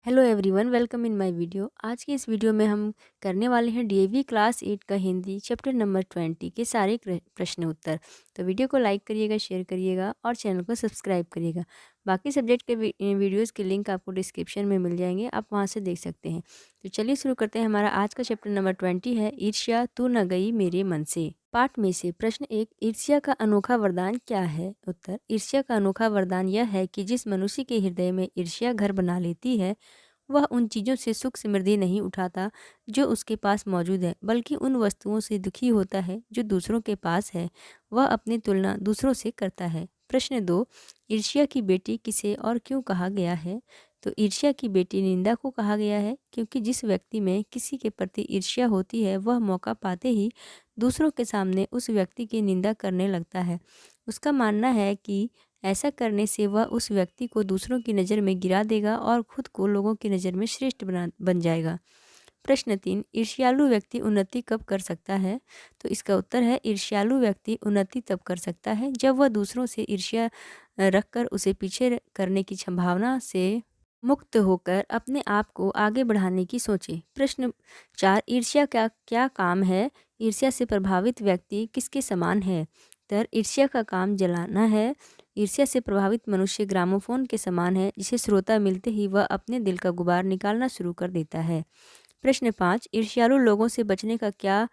Hello everyone, welcome in my video. आज की इस वीडियो में हम करने वाले हैं डीएवी क्लास 8 का हिंदी चैप्टर नंबर 20 के सारे प्रश्न उत्तर। तो वीडियो को लाइक करिएगा, शेयर करिएगा और चैनल को सब्सक्राइब करिएगा। बाकी सब्जेक्ट के वीडियोस के लिंक आपको डिस्क्रिप्शन में मिल जाएंगे, आप वहां से देख सकते हैं। तो चलिए शुरू करते हैं। हमारा आज का चैप्टर नंबर 20 है ईर्ष्या तू न गई मेरे मन से। पाठ में से प्रश्न 1, ईर्ष्या का अनोखा वरदान क्या है? उत्तर, ईर्ष्या का अनोखा वरदान यह है कि जिस मनुष्य के हृदय में ईर्ष्या घर बना लेती है वह उन चीज़ों से सुख समृद्धि नहीं उठाता जो उसके पास मौजूद है, बल्कि उन वस्तुओं से दुखी होता है जो दूसरों के पास है। वह अपनी तुलना दूसरों से करता है। प्रश्न 2, ईर्ष्या की बेटी किसे और क्यों कहा गया है? तो ईर्ष्या की बेटी निंदा को कहा गया है क्योंकि जिस व्यक्ति में किसी के प्रति ईर्ष्या होती है वह मौका पाते ही दूसरों के सामने उस व्यक्ति की निंदा करने लगता है। उसका मानना है कि ऐसा करने से वह उस व्यक्ति को दूसरों की नज़र में गिरा देगा और खुद को लोगों की नज़र में श्रेष्ठ बन जाएगा। प्रश्न 3, ईर्ष्यालु व्यक्ति उन्नति कब कर सकता है? तो इसका उत्तर है ईर्ष्यालु व्यक्ति उन्नति तब कर सकता है जब वह दूसरों से ईर्ष्या रखकर उसे पीछे करने की संभावना से मुक्त होकर अपने आप को आगे बढ़ाने की सोचे। प्रश्न 4, ईर्ष्या का क्या काम है? ईर्ष्या से प्रभावित व्यक्ति किसके समान है? उत्तर, ईर्ष्या का काम जलाना है। ईर्ष्या से प्रभावित मनुष्य ग्रामोफोन के समान है जिसे श्रोता मिलते ही वह अपने दिल का गुबार निकालना शुरू कर देता है। प्रश्न 5, ईर्ष्यालु लोगों से बचने का क्या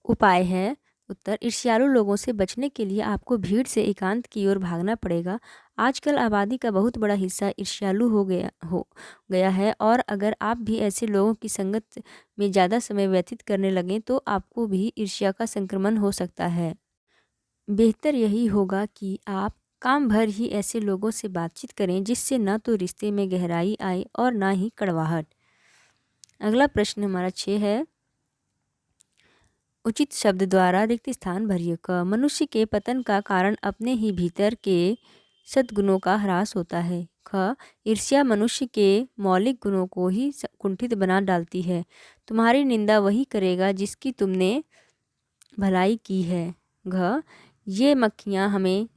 उपाय है? उत्तर, ईर्ष्यालु लोगों से बचने के लिए आपको भीड़ से एकांत की ओर भागना पड़ेगा। आजकल आबादी का बहुत बड़ा हिस्सा ईर्ष्यालु हो गया है और अगर आप भी ऐसे लोगों की संगत में ज़्यादा समय व्यतीत करने लगें तो आपको भी ईर्ष्या का संक्रमण हो सकता है। बेहतर यही होगा कि आप काम भर ही ऐसे लोगों से बातचीत करें जिससे न तो रिश्ते में गहराई आए और ना ही कड़वाहट। अगला प्रश्न हमारा 6 है, उचित शब्द द्वारा रिक्त स्थान भरिए। क, मनुष्य के पतन का कारण अपने ही भीतर के सद्गुणों का ह्रास होता है। ख, ईर्ष्या मनुष्य के मौलिक गुणों को ही कुंठित बना डालती है। तुम्हारी निंदा वही करेगा जिसकी तुमने भलाई की है। घ, ये मक्खियाँ हमें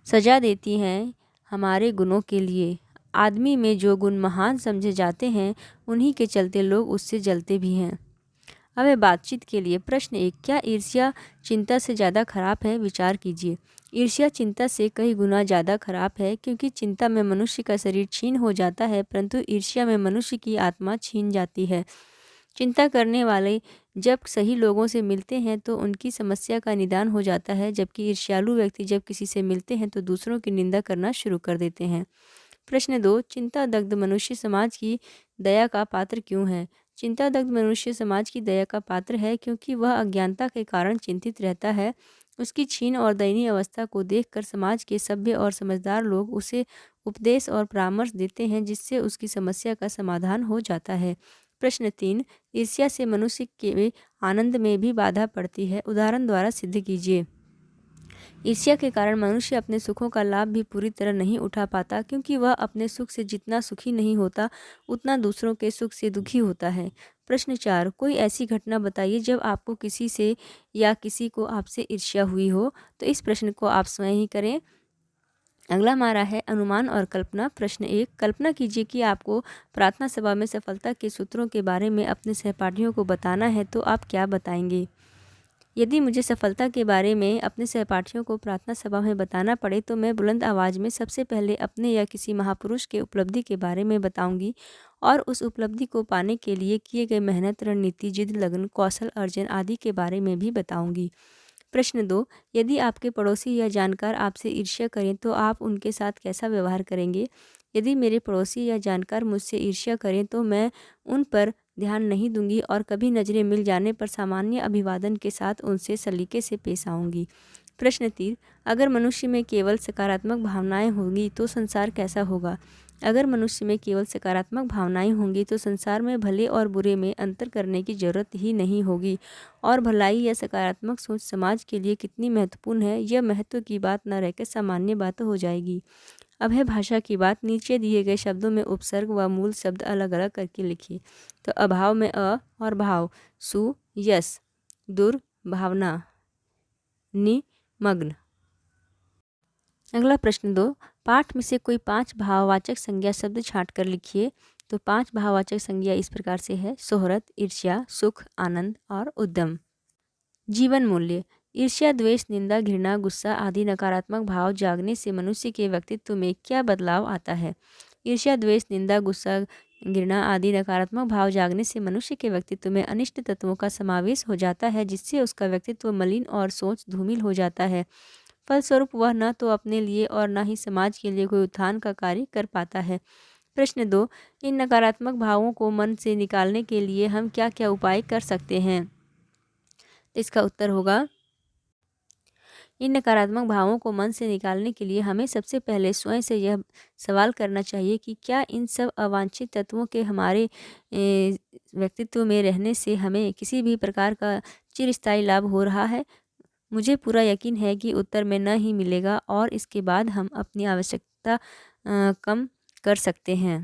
सजा देती हैं हमारे गुणों के लिए। आदमी में जो गुण महान समझे जाते हैं उन्हीं के चलते लोग उससे जलते भी हैं। अब है बातचीत के लिए। प्रश्न 1, क्या ईर्ष्या चिंता से ज़्यादा खराब है? विचार कीजिए। ईर्ष्या चिंता से कई गुना ज़्यादा खराब है क्योंकि चिंता में मनुष्य का शरीर छीन हो जाता है परंतु ईर्ष्या में मनुष्य की आत्मा छीन जाती है। चिंता करने वाले जब सही लोगों से मिलते हैं तो उनकी समस्या का निदान हो जाता है, जबकि ईर्ष्यालु व्यक्ति जब किसी से मिलते हैं तो दूसरों की निंदा करना शुरू कर देते हैं। प्रश्न 2, चिंता दग्ध मनुष्य समाज की दया का पात्र क्यों है? चिंता दग्ध मनुष्य समाज की दया का पात्र है क्योंकि वह अज्ञानता के कारण चिंतित रहता है। उसकी क्षीण और दयनीय अवस्था को देखकर समाज के सभ्य और समझदार लोग उसे उपदेश और परामर्श देते हैं जिससे उसकी समस्या का समाधान हो जाता है। प्रश्न 3, ईर्ष्या से मनुष्य के आनंद में भी बाधा पड़ती है। उदाहरण द्वारा सिद्ध कीजिए। ईर्ष्या के कारण मनुष्य अपने सुखों का लाभ भी पूरी तरह नहीं उठा पाता क्योंकि वह अपने सुख से जितना सुखी नहीं होता उतना दूसरों के सुख से दुखी होता है। प्रश्न 4, कोई ऐसी घटना बताइए जब आपको किसी से या किसी को आपसे ईर्ष्या हुई हो। तो इस प्रश्न को आप स्वयं ही करें। अगला हमारा है अनुमान और कल्पना। प्रश्न 1, कल्पना कीजिए कि आपको प्रार्थना सभा में सफलता के सूत्रों के बारे में अपने सहपाठियों को बताना है तो आप क्या बताएंगे? यदि मुझे सफलता के बारे में अपने सहपाठियों को प्रार्थना सभा में बताना पड़े तो मैं बुलंद आवाज़ में सबसे पहले अपने या किसी महापुरुष के उपलब्धि के बारे में बताऊंगी और उस उपलब्धि को पाने के लिए किए गए मेहनत, रणनीति, जिद, लगन, कौशल अर्जन आदि के बारे में भी बताऊंगी। प्रश्न 2, यदि आपके पड़ोसी या जानकार आपसे ईर्ष्या करें तो आप उनके साथ कैसा व्यवहार करेंगे? यदि मेरे पड़ोसी या जानकार मुझसे ईर्ष्या करें तो मैं उन पर ध्यान नहीं दूंगी और कभी नज़रें मिल जाने पर सामान्य अभिवादन के साथ उनसे सलीके से पेश आऊँगी। प्रश्न 3, अगर मनुष्य में केवल सकारात्मक भावनाएं होंगी तो संसार कैसा होगा? अगर मनुष्य में केवल सकारात्मक भावनाएं होंगी तो संसार में भले और बुरे में अंतर करने की जरूरत ही नहीं होगी और भलाई या सकारात्मक सोच समाज के लिए कितनी महत्वपूर्ण है यह महत्व की बात न रहकर सामान्य बात हो जाएगी। अब है भाषा की बात। नीचे दिए गए शब्दों में उपसर्ग व मूल शब्द अलग अलग करके लिखिए। तो अभाव में अ और भाव, सु यस, दुर भावना, निमग्न। अगला प्रश्न 2, पाठ में से कोई 5 भाववाचक संज्ञा शब्द छांट कर लिखिए। तो 5 भाववाचक संज्ञा इस प्रकार से है: शोहरत, ईर्ष्या, सुख, आनंद और उद्यम। जीवन मूल्य: ईर्ष्या, द्वेष, निंदा, घृणा, गुस्सा आदि नकारात्मक भाव जागने से मनुष्य के व्यक्तित्व में क्या बदलाव आता है? ईर्ष्या, द्वेष, निंदा, गुस्सा, घृणा आदि नकारात्मक भाव जागने से मनुष्य के व्यक्तित्व में अनिष्ट तत्वों का समावेश हो जाता है, जिससे उसका व्यक्तित्व मलिन और सोच धूमिल हो जाता है। फलस्वरूप वह न तो अपने लिए और न ही समाज के लिए कोई उत्थान का कार्य कर पाता है। प्रश्न 2, इन नकारात्मक भावों को मन से निकालने के लिए हम क्या क्या उपाय कर सकते हैं? तो इसका उत्तर होगा, इन नकारात्मक भावों को मन से निकालने के लिए हमें सबसे पहले स्वयं से यह सवाल करना चाहिए कि क्या इन सब अवांछित तत्वों के हमारे व्यक्तित्व में रहने से हमें किसी भी प्रकार का चिरस्थायी लाभ हो रहा है? मुझे पूरा यकीन है कि उत्तर में न ही मिलेगा और इसके बाद हम अपनी आवश्यकता कम कर सकते हैं।